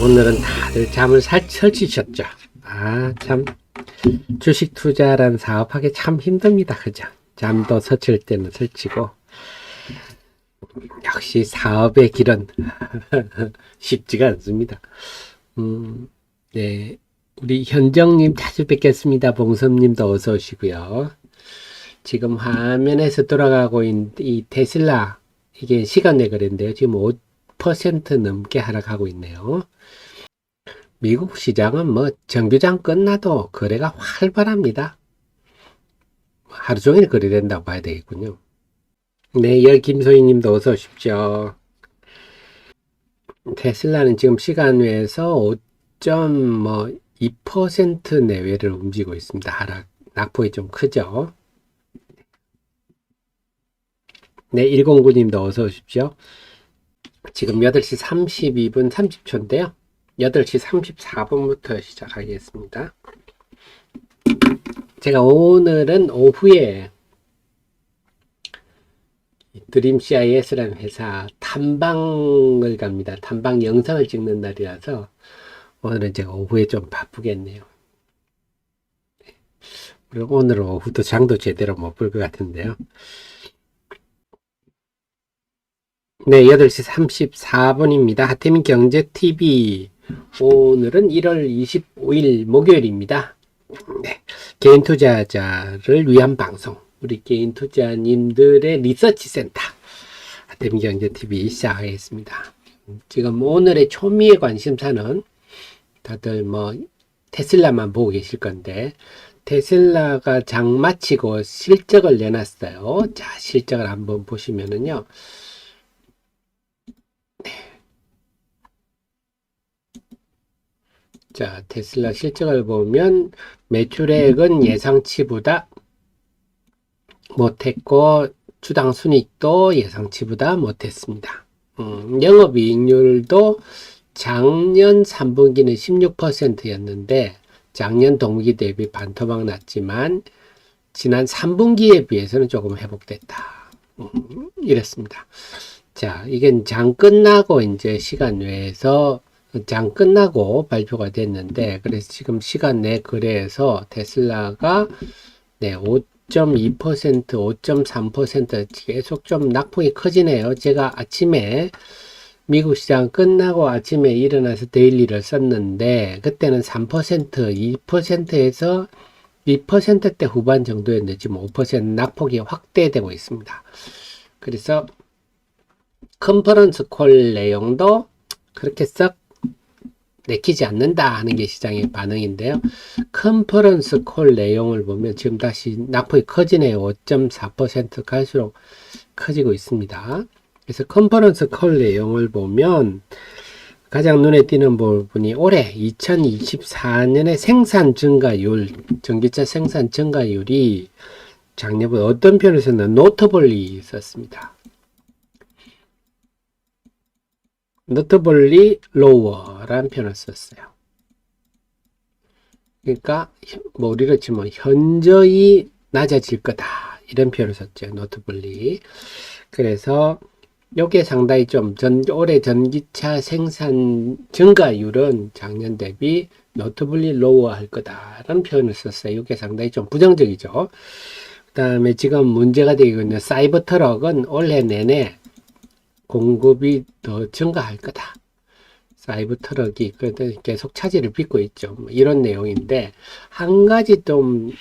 오늘은 다들 잠을 설치셨죠? 아, 참, 주식 투자라는 사업하기 참 힘듭니다. 그죠? 잠도 설칠 때는 설치고, 역시 사업의 길은 쉽지가 않습니다. 네. 우리 현정님 자주 뵙겠습니다. 봉섭님도 어서 오시고요. 지금 화면에서 돌아가고 있는 이 테슬라, 이게 시간내 거래인데요. 지금 5% 넘게 하락하고 있네요. 미국 시장은 뭐 정규장 끝나도 거래가 활발합니다. 하루 종일 거래된다고 봐야 되겠군요. 네, 김소희 님도 어서 오십시오. 테슬라는 지금 시간 외에서 5.2% 내외를 움직이고 있습니다. 낙폭이 좀 크죠. 네, 109님도 어서 오십시오. 지금 8시 32분 30초인데요. 8시 34분부터 시작하겠습니다. 제가 오늘은 오후에 드림 CIS라는 회사 탐방을 갑니다. 탐방 영상을 찍는 날이라서 오늘은 제가 오후에 좀 바쁘겠네요. 오늘 오후도 장도 제대로 못 볼 것 같은데요. 네, 8시 34분입니다. 하태민 경제TV. 오늘은 1월 25일 목요일입니다. 네, 개인 투자자를 위한 방송. 우리 개인 투자님들의 리서치 센터. 하태민 경제TV 시작하겠습니다. 지금 오늘의 초미의 관심사는 다들 뭐 테슬라만 보고 계실 건데, 테슬라가 장 마치고 실적을 내놨어요. 자, 실적을 한번 보시면은요. 자, 테슬라 실적을 보면 매출액은 예상치보다 못했고 주당 순이익도 예상치보다 못했습니다. 영업이익률도 작년 3분기는 16%였는데 작년 동기 대비 반토막 났지만 지난 3분기에 비해서는 조금 회복됐다. 이랬습니다. 자, 이게 장 끝나고 이제 시간 외에서 장 끝나고 발표가 됐는데, 그래서 지금 시간 내 거래에서 테슬라가 5.2%, 5.3% 계속 좀 낙폭이 커지네요. 제가 아침에 미국 시장 끝나고 아침에 일어나서 데일리를 썼는데, 그때는 3%, 2%에서 2%대 후반 정도였는데 지금 5% 낙폭이 확대되고 있습니다. 그래서 컨퍼런스 콜 내용도 그렇게 썩 내키지 않는다 하는 게 시장의 반응인데요. 컨퍼런스 콜 내용을 보면 지금 다시 낙폭이 커지네요. 5.4% 갈수록 커지고 있습니다. 그래서 컨퍼런스 콜 내용을 보면 가장 눈에 띄는 부분이 올해 2024년의 생산 증가율, 전기차 생산 증가율이 작년보다 어떤 표현을 썼나? 노터블리 썼습니다. notably lower라는 표현을 썼어요. 그러니까 뭐 우리로 치면 현저히 낮아질 거다 이런 표현을 썼죠. notably. 그래서 요게 상당히 좀 올해 전기차 생산 증가율은 작년 대비 notably lower 할 거다라는 표현을 썼어요. 요게 상당히 좀 부정적이죠. 그 다음에 지금 문제가 되고 있는 사이버 트럭은 올해 내내 공급이 더 증가할 거다. 사이버 트럭이 계속 차질을 빚고 있죠. 이런 내용인데, 한 가지 좀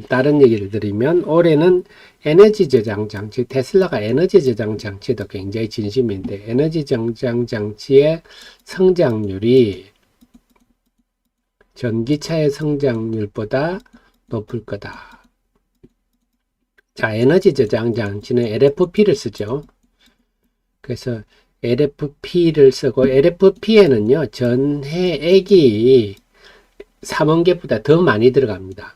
다른 얘기를 드리면 올해는 에너지 저장 장치, 테슬라가 에너지 저장 장치도 굉장히 진심인데 에너지 저장 장치의 성장률이 전기차의 성장률보다 높을 거다. 자, 에너지 저장 장치는 LFP를 쓰죠. 그래서 LFP를 쓰고, LFP에는요, 전해액이 삼원계보다 더 많이 들어갑니다.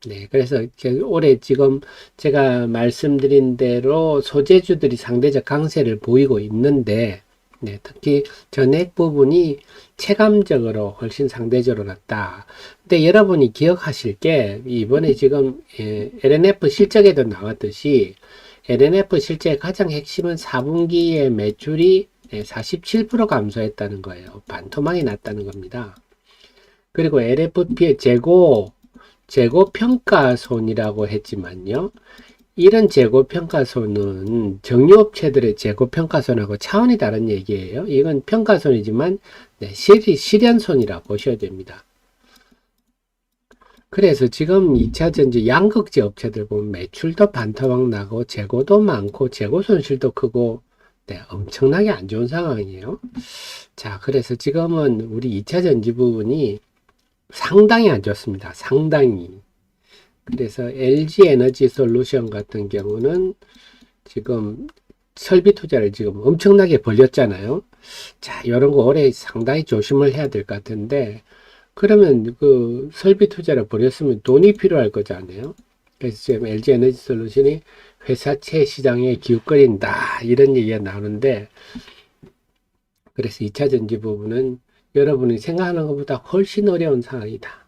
네. 그래서 올해 지금 제가 말씀드린 대로 소재주들이 상대적 강세를 보이고 있는데, 네, 특히 전액 부분이 체감적으로 훨씬 상대적으로 낮다. 근데 여러분이 기억하실 게, 이번에 지금 LNF 실적에도 나왔듯이, LNF 실제의 가장 핵심은 4분기의 매출이 47% 감소했다는 거예요. 반토막이 났다는 겁니다. 그리고 LFP의 재고평가손이라고 했지만요. 이런 재고평가손은 정유업체들의 재고평가손하고 차원이 다른 얘기예요. 이건 평가손이지만 실현손이라고 보셔야 됩니다. 그래서 지금 2차전지 양극재 업체들 보면 매출도 반토막 나고 재고도 많고 재고 손실도 크고 엄청나게 안 좋은 상황이에요. 자, 그래서 지금은 우리 2차전지 부분이 상당히 안 좋습니다. 상당히. 그래서 LG 에너지 솔루션 같은 경우는 지금 설비 투자를 지금 엄청나게 벌렸잖아요. 자, 이런 거 올해 상당히 조심을 해야 될 것 같은데, 그러면 그 설비 투자를 벌였으면 돈이 필요할 거잖아요. 그래서 지금 LG 에너지 솔루션이 회사채 시장에 기웃거린다, 이런 얘기가 나오는데, 그래서 2차 전지 부분은 여러분이 생각하는 것보다 훨씬 어려운 상황이다.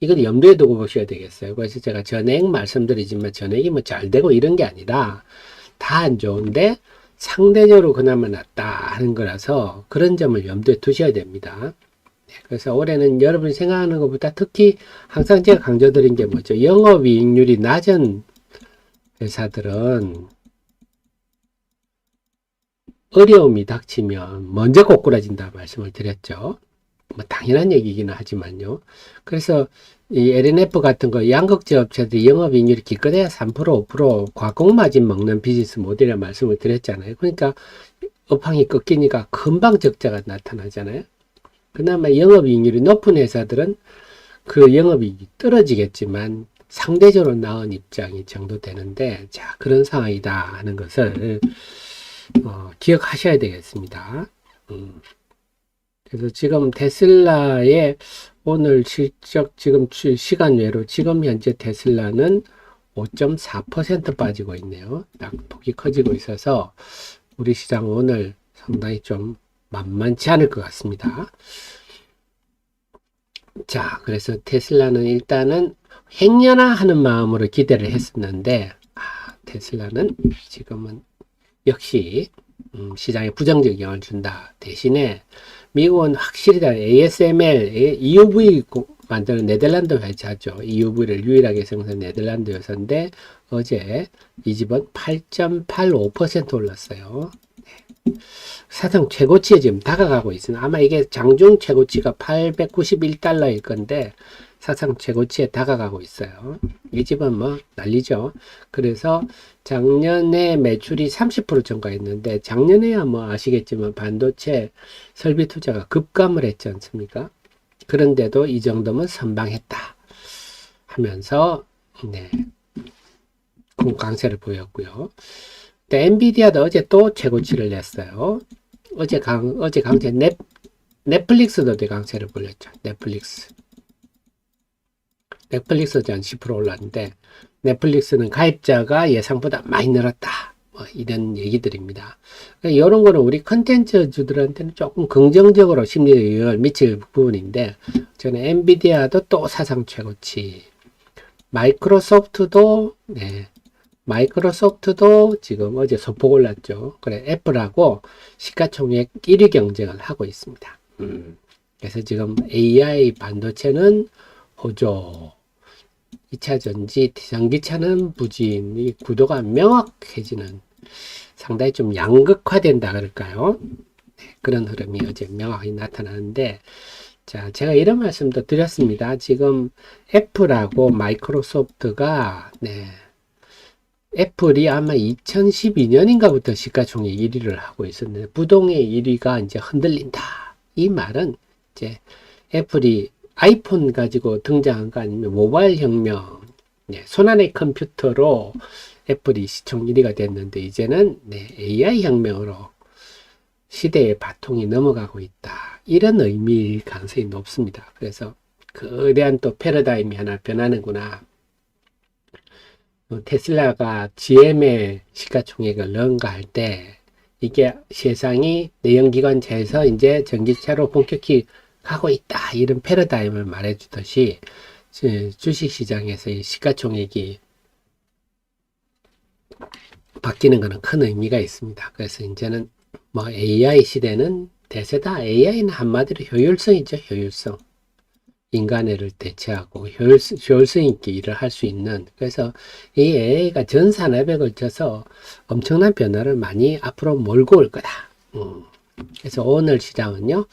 이걸 염두에 두고 보셔야 되겠어요. 그래서 제가 전액 말씀드리지만 전액이 뭐 잘 되고 이런 게 아니라 다 안 좋은데 상대적으로 그나마 낫다 하는 거라서 그런 점을 염두에 두셔야 됩니다. 그래서 올해는 여러분이 생각하는 것보다 특히 항상 제가 강조드린 게 뭐죠? 영업이익률이 낮은 회사들은 어려움이 닥치면 먼저 꼬꾸라진다 말씀을 드렸죠. 뭐 당연한 얘기기는 하지만요. 그래서 이 LNF 같은 거 양극재 업체들이 영업이익률이 기껏해야 3% 5% 과공마진 먹는 비즈니스 모델이라 말씀을 드렸잖아요. 그러니까 업황이 꺾이니까 금방 적자가 나타나잖아요. 그나마 영업이익률이 높은 회사들은 그 영업이익이 떨어지겠지만 상대적으로 나은 입장이 정도 되는데, 자, 그런 상황이다 하는 것을 기억하셔야 되겠습니다. 그래서 지금 테슬라의 오늘 실적 지금 시간 외로 지금 현재 테슬라는 5.4% 빠지고 있네요. 딱 폭이 커지고 있어서 우리 시장 오늘 상당히 좀 만만치 않을 것 같습니다. 자, 그래서 테슬라는 일단은 행여나 하는 마음으로 기대를 했었는데, 테슬라는 지금은 역시 시장에 부정적 영향을 준다. 대신에 미국은 확실히 다 ASML, EUV 만드는 네덜란드 회사죠. EUV를 유일하게 생산한 네덜란드 회사인데 어제 이 집은 8.85% 올랐어요. 사상 최고치에 지금 다가가고 있습니다. 아마 이게 장중 최고치가 891달러일 건데 사상 최고치에 다가가고 있어요. 이 집은 뭐 난리죠. 그래서 작년에 매출이 30% 증가했는데 작년에야 뭐 아시겠지만 반도체 설비 투자가 급감을 했지 않습니까? 그런데도 이 정도면 선방했다 하면서 강세를 보였고요. 엔비디아도 어제 또 최고치를 냈어요. 어제 강세 넷플릭스도 강세를 보였죠. 넷플릭스도 한 10% 올랐는데 넷플릭스는 가입자가 예상보다 많이 늘었다. 뭐 이런 얘기들입니다. 이런 거는 우리 컨텐츠주들한테는 조금 긍정적으로 심리에 영향을 미칠 부분인데 저는 엔비디아도 또 사상 최고치, 마이크로소프트도 지금 어제 소폭 올랐죠. 그래, 애플하고 시가총액 1위 경쟁을 하고 있습니다. 그래서 지금 AI 반도체는 호조, 2차 전지, 전기차는 부진, 이 구도가 명확해지는 상당히 좀 양극화된다 그럴까요? 그런 흐름이 어제 명확히 나타나는데, 자, 제가 이런 말씀도 드렸습니다. 지금 애플하고 마이크로소프트가, 애플이 아마 2012년인가부터 시가총액 1위를 하고 있었는데, 부동의 1위가 이제 흔들린다. 이 말은 이제 애플이 아이폰 가지고 등장한 거 아니면 모바일 혁명, 손안의 컴퓨터로 애플이 시총 1위가 됐는데 이제는 AI 혁명으로 시대의 바통이 넘어가고 있다. 이런 의미일 가능성이 높습니다. 그래서 거대한 또 패러다임이 하나 변하는구나. 테슬라가 GM의 시가총액을 능가할 때 이게 세상이 내연기관차에서 이제 전기차로 본격히 가고 있다. 이런 패러다임을 말해주듯이 주식시장에서의 시가총액이 바뀌는 것은 큰 의미가 있습니다. 그래서 이제는 뭐 AI 시대는 대세다. AI는 한마디로 효율성이죠. 효율성. 인간애를 대체하고 효율성 있게 일을 할 수 있는, 그래서 이 AI가 전 산업에 걸쳐서 엄청난 변화를 많이 앞으로 몰고 올 거다. 그래서 오늘 시장은요,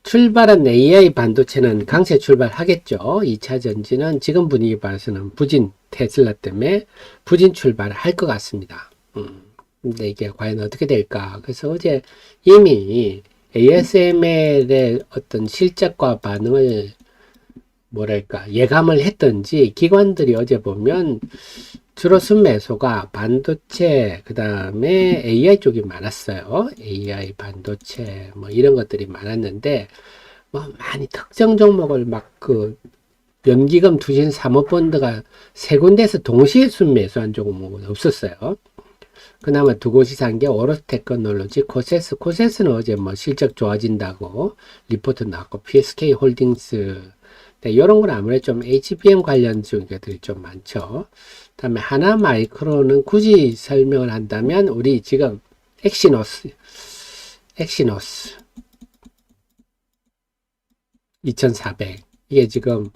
출발한 AI 반도체는 강세 출발하겠죠. 2차 전지는 지금 분위기 봐서는 부진, 테슬라 때문에 부진 출발을 할 것 같습니다. 근데 이게 과연 어떻게 될까? 그래서 어제 이미 ASML의 어떤 실적과 반응을 뭐랄까 예감을 했던지 기관들이 어제 보면 주로 순매수가 반도체 그 다음에 AI 쪽이 많았어요. AI 반도체 뭐 이런 것들이 많았는데 뭐 많이 특정 종목을 막 그 연기금 투신 사모펀드가 세 군데에서 동시에 순매수한 종목은 없었어요. 그나마 두 곳이 산 게 오로스테크놀로지, 코세스는 어제 뭐 실적 좋아진다고 리포트 나왔고, PSK 홀딩스, 네, 이런 건 아무래도 좀 HBM 관련 쪽들이 좀 많죠. 다음에 하나마이크로는 굳이 설명을 한다면, 우리 지금 엑시노스 2400, 이게 지금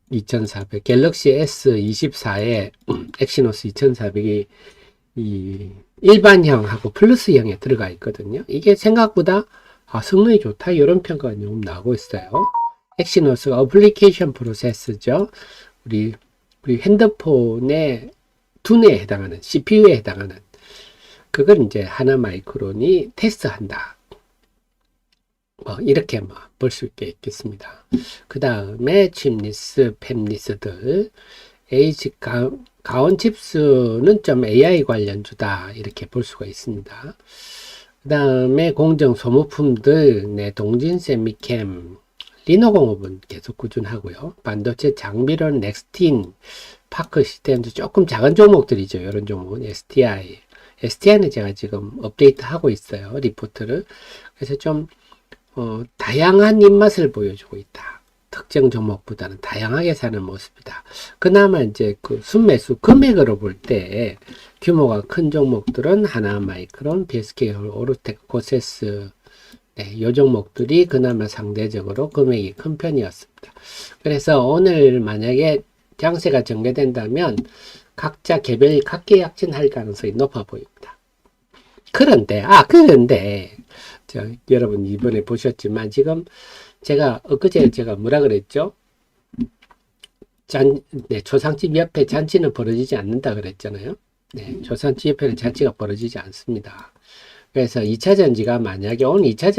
2400, 갤럭시 S24에 엑시노스 2400이 이 일반형하고 플러스형에 들어가 있거든요. 이게 생각보다 성능이 좋다 이런 평가가 좀 나오고 있어요. 엑시노스가 어플리케이션 프로세스죠. 우리 핸드폰의 두뇌에 해당하는 CPU에 해당하는 그걸 이제 하나마이크론이 테스트한다. 이렇게 볼 수 있겠습니다. 그 다음에 칩리스, 팹리스들, 가온칩스는 좀 AI 관련주다 이렇게 볼 수가 있습니다. 그 다음에 공정 소모품들, 네, 동진세미캠, 리노공업은 계속 꾸준하고요. 반도체 장비론, 넥스틴, 파크시스템도 조금 작은 종목들이죠. 이런 종목은 STI는 제가 지금 업데이트 하고 있어요. 리포트를. 그래서 좀 다양한 입맛을 보여주고 있다. 특정 종목보다는 다양하게 사는 모습이다. 그나마 이제 그 순매수 금액으로 볼 때 규모가 큰 종목들은 하나마이크론, PSK, 오르텍, 코세스, 네, 이 종목들이 그나마 상대적으로 금액이 큰 편이었습니다. 그래서 오늘 만약에 장세가 전개된다면 각자 개별 각계 약진할 가능성이 높아 보입니다. 그런데 여러분 이번에 보셨지만 지금 제가 엊그제 제가 뭐라 그랬죠? 조상집 옆에 잔치는 벌어지지 않는다 그랬잖아요. 네, 조상집 옆에는 잔치가 벌어지지 않습니다. 그래서 2차 전지가 만약에 오늘 2차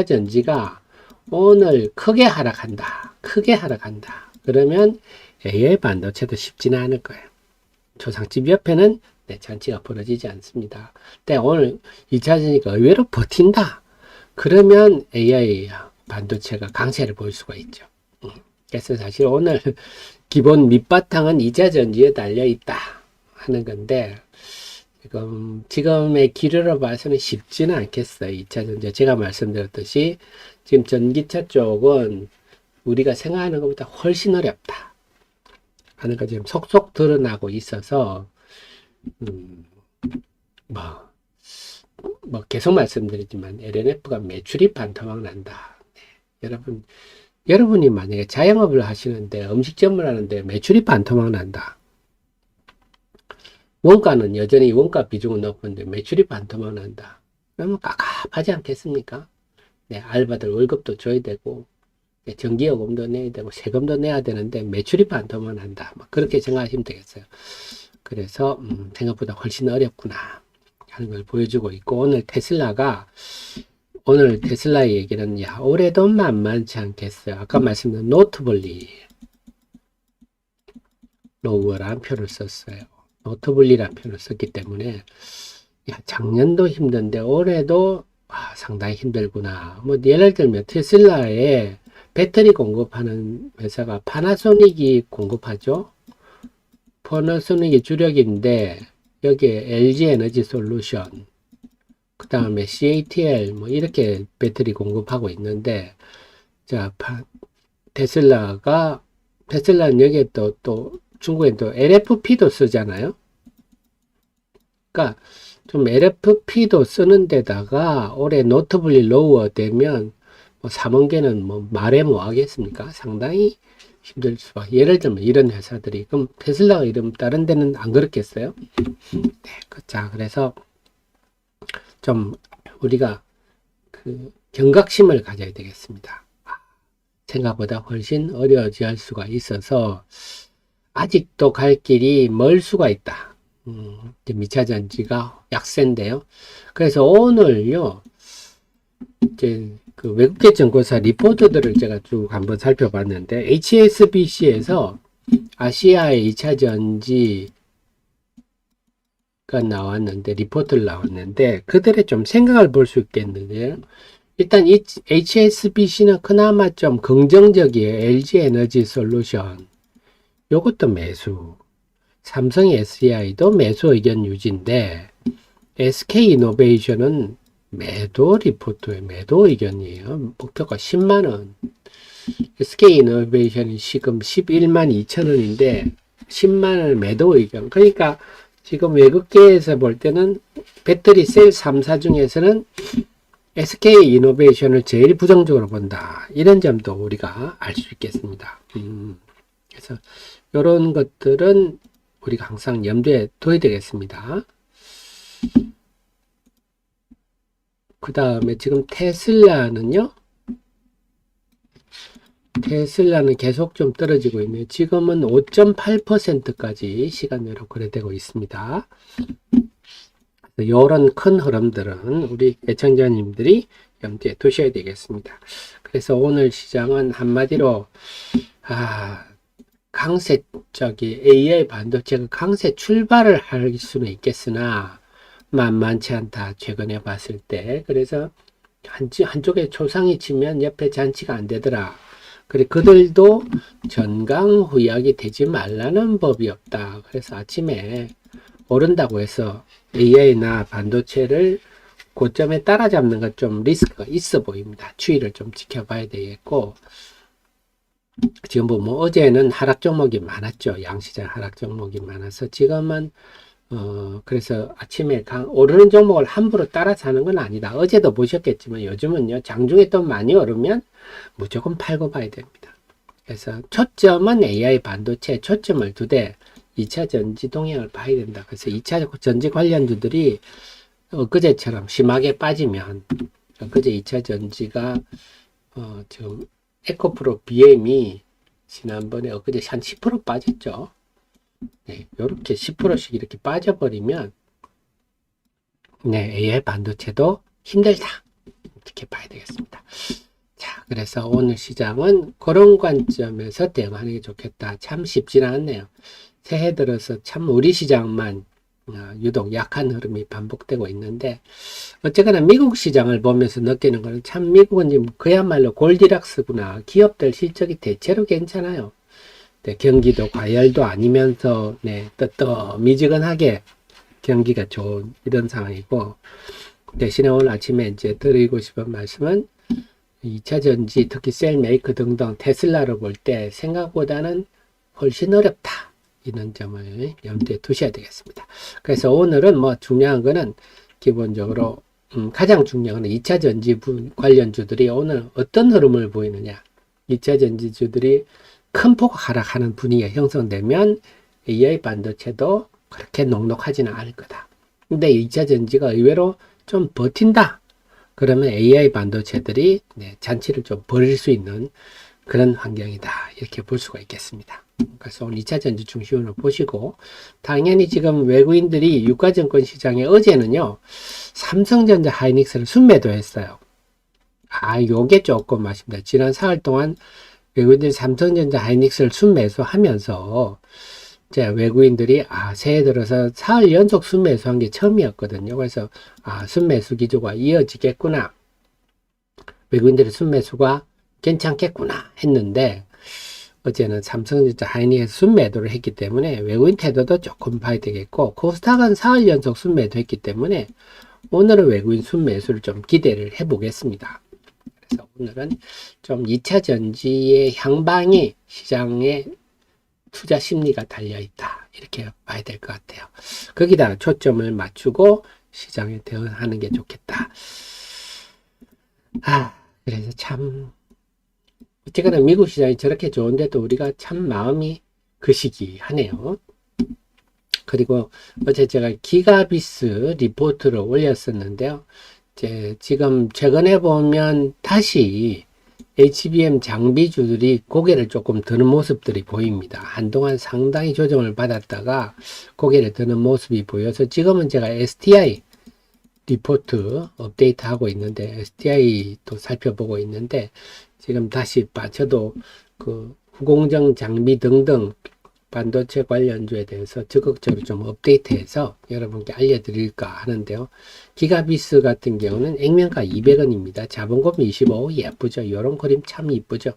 전지가 오늘 크게 하락한다. 그러면 AI 반도체도 쉽지는 않을 거예요. 조상집 옆에는 잔치가 벌어지지 않습니다. 근데 오늘 2차 전지가 의외로 버틴다. 그러면 AI 반도체가 강세를 보일 수가 있죠. 그래서 사실 오늘 기본 밑바탕은 2차 전지에 달려 있다 하는 건데 지금의 기류로 봐서는 쉽지는 않겠어요. 2차 전지 제가 말씀드렸듯이 지금 전기차 쪽은 우리가 생각하는 것보다 훨씬 어렵다 하는 거 지금 속속 드러나고 있어서 계속 말씀드리지만 LNF가 매출이 반토막 난다. 네. 여러분이 만약에 자영업을 하시는데 음식점을 하는데 매출이 반토막 난다. 원가는 여전히 원가 비중은 높은데 매출이 반토막 난다. 그러면 깝깝하지 않겠습니까? 네, 알바들 월급도 줘야 되고 전기요금도 내야 되고 세금도 내야 되는데 매출이 반토막 난다. 그렇게 생각하시면 되겠어요. 그래서 생각보다 훨씬 어렵구나 하는 걸 보여주고 있고 오늘 테슬라의 얘기는 올해도 만만치 않겠어요. 아까 말씀드린 노트블리 로우어라는 표를 썼어요. 노트블리라는 표를 썼기 때문에 작년도 힘든데 올해도 상당히 힘들구나. 예를 들면 테슬라에 배터리 공급하는 회사가 파나소닉이 공급하죠. 파나소닉이 주력인데 여기에 LG 에너지 솔루션, 그 다음에 CATL 이렇게 배터리 공급하고 있는데 테슬라는 여기에 또 중국에 또 LFP도 쓰잖아요. 그러니까 좀 LFP도 쓰는 데다가 올해 노트블리 로우어 되면 뭐 3원계는 뭐 말해 뭐 하겠습니까? 상당히 힘들 수가. 예를 들면 이런 회사들이 그럼 테슬라가 이러면 다른 데는 안 그렇겠어요? 네, 자 그래서 좀 우리가 그 경각심을 가져야 되겠습니다. 생각보다 훨씬 어려워질 수가 있어서 아직도 갈 길이 멀 수가 있다. 미차전지가 약세인데요. 그래서 오늘요, 이제 그 외국계 증권사 리포트들을 제가 쭉 한번 살펴봤는데, HSBC에서 아시아의 2차전지가 나왔는데, 리포트를 나왔는데, 그들의 좀 생각을 볼 수 있겠는데요. 일단 이 HSBC는 그나마 좀 긍정적이에요. LG 에너지 솔루션. 요것도 매수. 삼성 SDI도 매수 의견 유지인데 SK 이노베이션은 매도 리포트에 매도 의견이에요. 목표가 10만원. SK 이노베이션이 지금 11만 2천원인데 10만원 매도 의견. 그러니까 지금 외국계에서 볼 때는 배터리 셀 3사 중에서는 SK 이노베이션을 제일 부정적으로 본다. 이런 점도 우리가 알 수 있겠습니다. 그래서 이런 것들은 우리가 항상 염두에 둬야 되겠습니다. 그 다음에 지금 테슬라는 계속 좀 떨어지고 있네요. 지금은 5.8%까지 시간으로 거래되고 있습니다. 이런 큰 흐름들은 우리 애청자님들이 염두에 두셔야 되겠습니다. 그래서 오늘 시장은 한마디로 강세적이 AI 반도체가 강세 출발을 할 수는 있겠으나 만만치 않다. 최근에 봤을 때. 그래서 한쪽에 초상이 치면 옆에 잔치가 안 되더라. 그래 그들도 전강후약이 되지 말라는 법이 없다. 그래서 아침에 오른다고 해서 AI나 반도체를 고점에 따라잡는 건 좀 리스크가 있어 보입니다. 추이를 좀 지켜봐야 되겠고, 지금 뭐 어제는 하락 종목이 많았죠. 양시장 하락 종목이 많아서 지금은 그래서 아침에 오르는 종목을 함부로 따라 사는 건 아니다. 어제도 보셨겠지만 요즘은요, 장중에 또 많이 오르면 무조건 팔고 봐야 됩니다. 그래서 초점은 AI 반도체에 초점을 두되 2차 전지 동향을 봐야 된다. 그래서 2차 전지 관련주들이 엊그제처럼 심하게 빠지면, 엊그제 2차 전지가 지금 에코프로 BM이 지난번에 엊그제 한 10% 빠졌죠. 네, 요렇게 10%씩 이렇게 빠져버리면, 네, AI 반도체도 힘들다. 이렇게 봐야 되겠습니다. 자, 그래서 오늘 시장은 그런 관점에서 대응하는 게 좋겠다. 참 쉽지는 않네요. 새해 들어서 참 우리 시장만 유독 약한 흐름이 반복되고 있는데, 어쨌거나 미국 시장을 보면서 느끼는 거는 참 미국은 지금 그야말로 골디락스구나. 기업들 실적이 대체로 괜찮아요. 네, 경기도 과열도 아니면서 네, 미지근하게 경기가 좋은 이런 상황이고, 대신에 오늘 아침에 이제 드리고 싶은 말씀은 2차 전지, 특히 셀메이커 등등 테슬라를 볼 때 생각보다는 훨씬 어렵다. 이런 점을 염두에 두셔야 되겠습니다. 그래서 오늘은 뭐 중요한 거는 기본적으로 가장 중요한 건 2차 전지 관련주들이 오늘 어떤 흐름을 보이느냐. 2차 전지주들이 큰 폭 하락하는 분위기가 형성되면 AI 반도체도 그렇게 녹록하지는 않을 거다. 근데 2차 전지가 의외로 좀 버틴다. 그러면 AI 반도체들이 잔치를 좀 벌일 수 있는 그런 환경이다. 이렇게 볼 수가 있겠습니다. 그래서 오늘 2차 전지 중심으로 보시고, 당연히 지금 외국인들이 유가증권 시장에 어제는요, 삼성전자 하이닉스를 순매도했어요. 요게 조금 아쉽다. 지난 4월 동안 외국인들이 삼성전자 하이닉스를 순매수하면서 이제 외국인들이 새해 들어서 4월 연속 순매수한 게 처음이었거든요. 그래서 순매수 기조가 이어지겠구나. 외국인들의 순매수가 괜찮겠구나 했는데, 어제는 삼성전자 하이닉스 순매도를 했기 때문에 외국인 태도도 조금 봐야 되겠고, 코스닥은 4월 연속 순매도 했기 때문에 오늘은 외국인 순매수를 좀 기대를 해보겠습니다. 그래서 오늘은 좀 2차 전지의 향방이 시장의 투자 심리가 달려있다. 이렇게 봐야 될 것 같아요. 거기다가 초점을 맞추고 시장에 대응하는 게 좋겠다. 그래서 참 어쨌거나 미국 시장이 저렇게 좋은데도 우리가 참 마음이 그시기하네요. 그리고 어제 제가 기가비스 리포트를 올렸었는데요. 지금 최근에 보면 다시 HBM 장비주들이 고개를 조금 드는 모습들이 보입니다. 한동안 상당히 조정을 받았다가 고개를 드는 모습이 보여서 지금은 제가 STI 리포트 업데이트 하고 있는데 STI도 살펴보고 있는데 지금 다시 저도 그 후공정 장비 등등 반도체 관련주에 대해서 적극적으로 좀 업데이트해서 여러분께 알려드릴까 하는데요. 기가비스 같은 경우는 액면가 200원입니다. 자본금 25, 예쁘죠. 이런 그림 참 이쁘죠.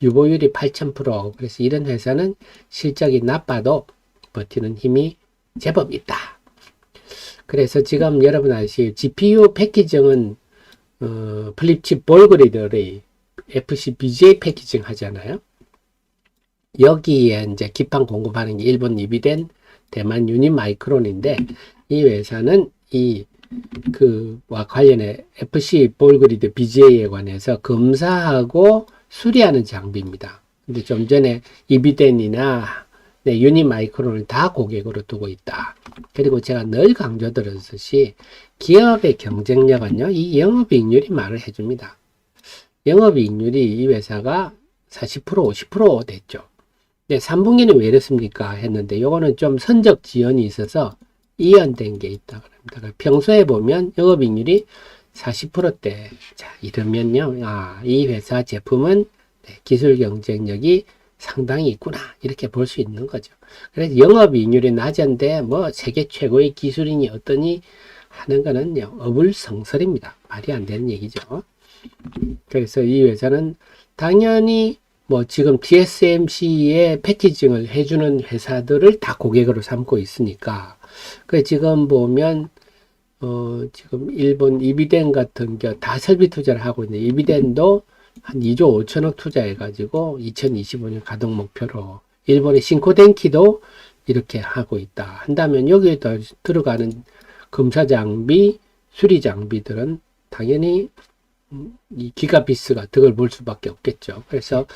유보율이 8000%. 그래서 이런 회사는 실적이 나빠도 버티는 힘이 제법 있다. 그래서 지금 여러분 아시죠? GPU 패키징은 플립칩 볼그리드 어레이 FC BGA 패키징 하잖아요. 여기에 이제 기판 공급하는 게 일본 이비덴, 대만 유니마이크론인데 이 회사는 그와 관련해 FC 볼그리드 BGA에 관해서 검사하고 수리하는 장비입니다. 근데 좀 전에 이비덴이나 유니마이크론을 다 고객으로 두고 있다. 그리고 제가 늘 강조드렸듯이 기업의 경쟁력은요, 이 영업이익률이 말을 해줍니다. 영업이익률이 이 회사가 40%, 50% 됐죠. 네, 3분기는 왜 이렇습니까? 했는데, 요거는 좀 선적 지연이 있어서 이연된 게 있다. 그럽니다. 평소에 보면 영업이익률이 40%대. 자, 이러면요, 이 회사 제품은 기술 경쟁력이 상당히 있구나. 이렇게 볼 수 있는 거죠. 그래서 영업이익률이 낮은데, 세계 최고의 기술인이 어떠니 하는 거는요, 어불성설입니다. 말이 안 되는 얘기죠. 그래서 이 회사는 당연히 지금 TSMC의 패키징을 해주는 회사들을 다 고객으로 삼고 있으니까. 지금 보면, 지금 일본 이비덴 같은 게 다 설비 투자를 하고 있는데, 이비덴도 한 2조 5천억 투자해가지고 2025년 가동 목표로 일본의 신코덴키도 이렇게 하고 있다. 한다면 여기에 들어가는 검사 장비, 수리 장비들은 당연히 이 기가비스가 득을 볼 수밖에 없겠죠. 그래서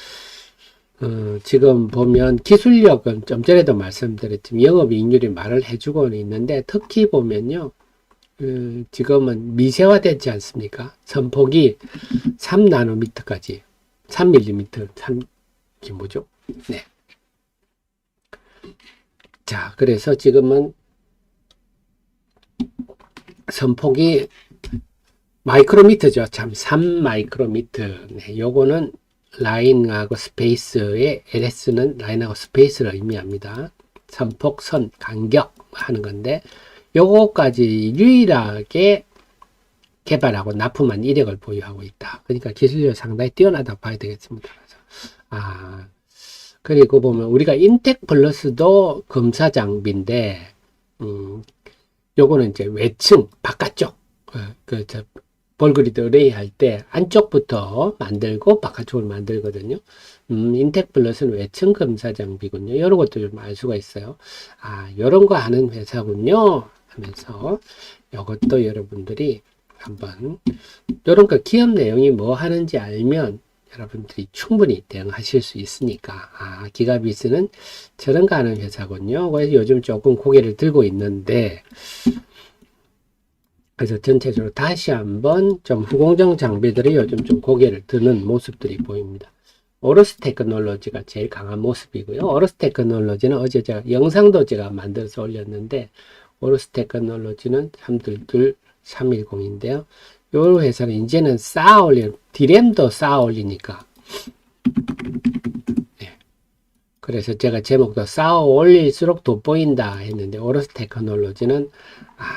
지금 보면 기술력은 좀 전에도 말씀드렸지만 영업이익률이 말을 해주고는 있는데 특히 보면요. 지금은 미세화되지 않습니까? 선폭이 3나노미터까지 3mm, 이게 뭐죠? 네. 자, 그래서 지금은 선폭이 마이크로미터죠. 참, 3마이크로미터. 네, 요거는 라인하고 스페이스의 LS는 라인하고 스페이스를 의미합니다. 선폭, 선, 간격 하는 건데, 요거까지 유일하게 개발하고 납품한 이력을 보유하고 있다. 그러니까 기술력이 상당히 뛰어나다고 봐야 되겠습니다. 그래서, 그리고 보면 우리가 인텍 플러스도 검사 장비인데, 요거는 이제 외층, 바깥쪽, 볼그리드 어레이 할 때 안쪽부터 만들고 바깥쪽을 만들거든요. 인텍 플러스는 외층 검사 장비군요. 이런 것도 좀 알 수가 있어요. 이런 거 하는 회사군요. 하면서 이것도 여러분들이 한번 이런 거 기업 내용이 뭐 하는지 알면 여러분들이 충분히 대응하실 수 있으니까 기가비스는 저런 거 하는 회사군요. 그래서 요즘 조금 고개를 들고 있는데 그래서 전체적으로 다시 한번 좀 후공정 장비들이 요즘 좀 고개를 드는 모습들이 보입니다. 오러스 테크놀로지가 제일 강한 모습이고요. 오러스 테크놀로지는 어제 제가 영상도 제가 만들어서 올렸는데 오러스 테크놀로지는 310인데요. 이 회사는 이제는 쌓아 올리는 디램도 쌓아 올리니까 그래서 제가 제목도 쌓아 올릴수록 돋보인다 했는데 오러스 테크놀로지는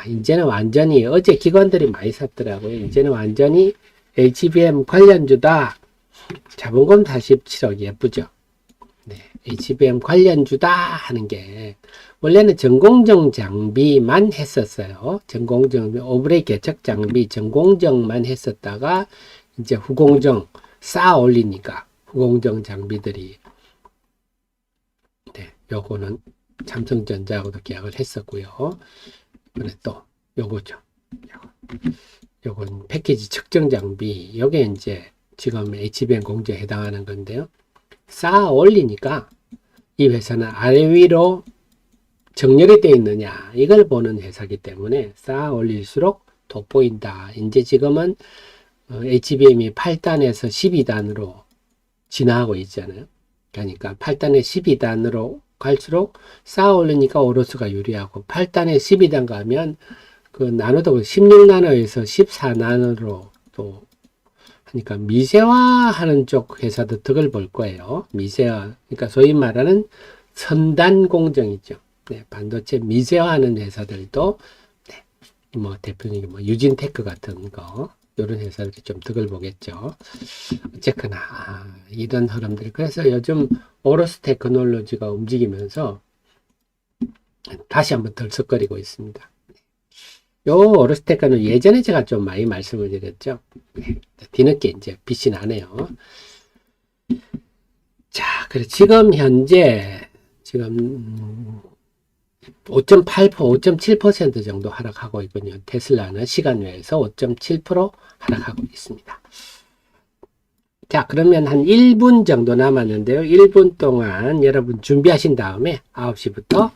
이제는 완전히 어제 기관들이 많이 샀더라고요. 이제는 완전히 HBM 관련주다. 자본금 47억 예쁘죠. 네, HBM 관련주다 하는 게 원래는 전공정 장비만 했었어요. 전공정 오브레이 개척 장비 전공정만 했었다가 이제 후공정 쌓아 올리니까 후공정 장비들이 요거는 삼성전자하고도 계약을 했었고요. 그래 또 요거죠. 요건 패키지 측정 장비. 요게 이제 지금 HBM 공제에 해당하는 건데요. 쌓아 올리니까 이 회사는 아래 위로 정렬이 되어 있느냐 이걸 보는 회사이기 때문에 쌓아 올릴수록 돋보인다. 이제 지금은 HBM이 8단에서 12단으로 진화하고 있잖아요. 그러니까 8단에 12단으로 갈수록 쌓아 올리니까 오로스가 유리하고 8단에 12단 가면 그 나노도 16나노에서 14나노로 또 하니까 미세화하는 쪽 회사도 덕을 볼 거예요. 미세화. 그러니까 소위 말하는 선단 공정이죠. 네, 반도체 미세화하는 회사들도 네, 뭐 대표적인 뭐 유진테크 같은 거 이런 회사들이 좀 덕을 보겠죠. 어쨌거나 이런 흐름들. 그래서 요즘 오로스 테크놀로지가 움직이면서 다시 한번 덜썩거리고 있습니다. 요 오로스 테크는 예전에 제가 좀 많이 말씀을 드렸죠. 네, 뒤늦게 이제 빛이 나네요. 자, 그래 지금 현재 지금 5.8%, 5.7% 정도 하락하고 있군요. 테슬라는 시간 외에서 5.7% 하락하고 있습니다. 자, 그러면 한 1분 정도 남았는데요. 1분 동안 여러분 준비하신 다음에 9시부터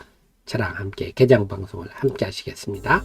저랑 함께 개장 방송을 함께 하시겠습니다.